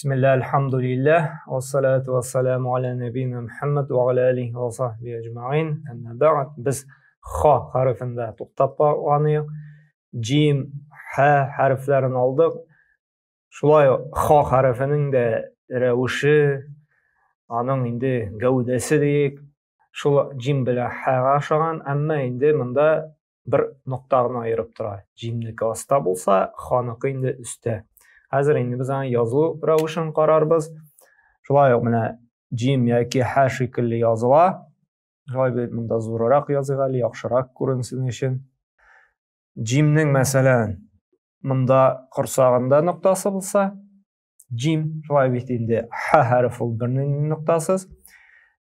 Bismillah, elhamdülillah, ve salatu ve selamu ala nebina Muhammed ve ala alihi ve sahbihi ecma'in. Amma ba'd, biz ha harfinde to'xtab qolgandik. Jim, ha harflarini oldik. Shulay ha harfining de ravishi, aning endi gavdasi deyik. Shul jim bilan haga o'xshagan, amma endi bunda bir nuqtani ayirib turadi. Jimniki ostda bo'lsa, haniki endi ustda. Hazır endi biz yozuv ravishini qararmiz. Shulay mana jim yoki ha shekilli yoziladi. Shulay bunda zo'rroq yoziladi, yaxshiroq ko'rinsin uchun. Jimning masalan bunda qursog'ida nuqtasi bo'lsa, jim shulay endi ha harfi birning nuqtasiz.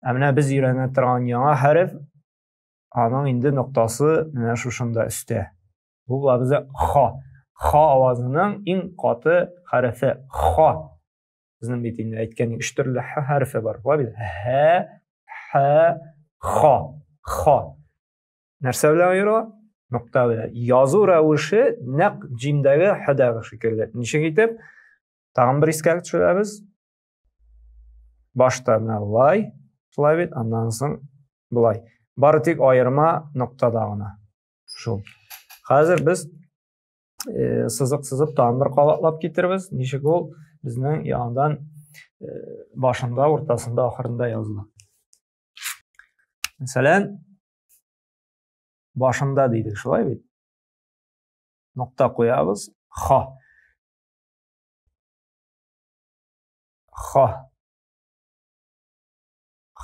Mana biz o'rganib turgan yangi harf aning endi nuqtasi mana shu shunda ustda. Bu bizga ha. Ha ovozining eng qoti harfi ha. Bizning betingda aytgan 3 turli ha harfi bor. Ha, ha, ha, ha. Narsa bilan yuradi? Nuqta bilan. Yozuv ravishi naq jimdagi hadaga shekilli. Nishga ketib, tag'in bir eskarib tushiramiz. Boshda mana voy, shulay, undan so'ng bulay. Bari tek ayirma nuqtadagina. Shu. Hozir biz siziq sizib tag'in bir qavatlab ketiramiz. Nishik ol bizning yondan boshida, o'rtasida, oxirinda yoziladi. Masalan, boshida deydik, shulay. Nuqta qo'yamiz. Ha. Ha.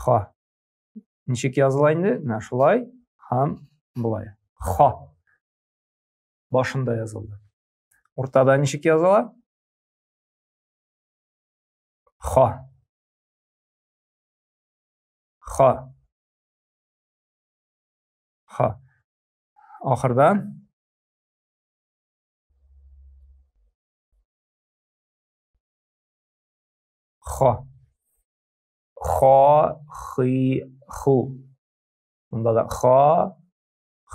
Ha. Nishik yoziladi? Mana shulay ham bulay. Ha. Boshida yozildi. O'rtada nishik yoziladi? Ha. Ha. Ha. Oxirdan ha. Ha, xi, xu. Bunda da ha,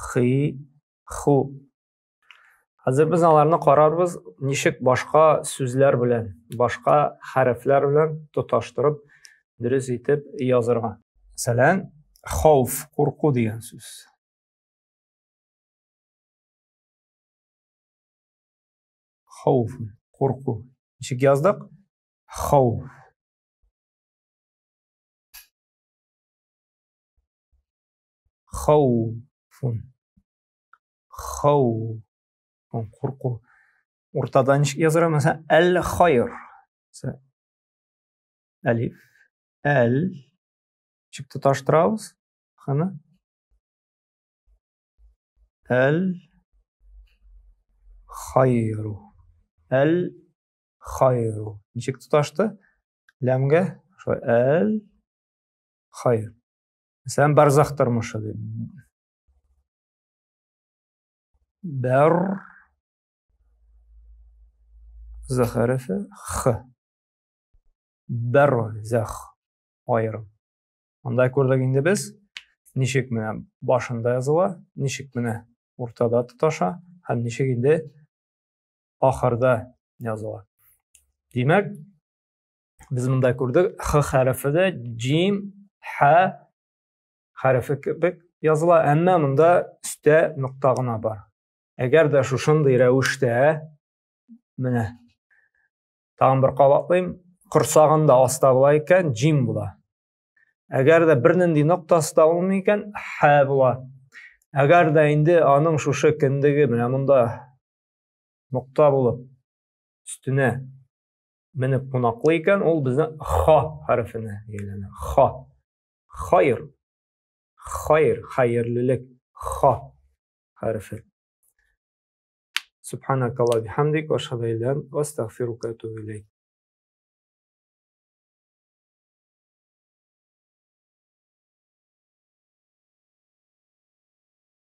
xi, xu. Hozir biz ularni qararmiz, nishik boshqa so'zlar bilan, boshqa harflar bilan tutashtirib, durust etib yozirgan. Masalan, xavf, qo'rquv degan so'z. Xavf, qo'rquv. Nishik yozdik? Xavf. Xavfun. Xavf. Qo'rquv. O'rtada nishik yoziladi? Masalan, al-xayr. Alif, al. Nishik tutashtiramiz? Qani? Al-xayru. Al-xayru. Nishik tutashdi? Lamga shu al-xayr. Masalan, barzax turmushi deb. Bar zax harfi x. Barzax ayrim. Unda ko'rdik endi biz nishik bilan boshida yoziladi, nishik bilan o'rtada tutasha, ham nishik endi oxirida yoziladi. Demak, biz bunda ko'rdik x harfida jim, ha harfi yoziladi, ammo bunda ustda nuqtagina bor. Agarda shu shunday ravishda mana tag'in bir qavatlayim, qursog'ida ostda bo'lar ekan, jim bo'ladi. Agarda bir nindi nuqtasida bo'lmay ekan, ha bo'ladi. Agarda endi aning shu shekildagi mana bunda nuqta bo'lib ustuna minib qo'noqli ekan, ol bizni ha harfini aylanadi. Ha. Xayr. Xayr, xayrlilik. Ha harfi. Subhanakallah bihamdik va ashhadu an la ilaha illa anta astaghfiruka va atubu ilayk.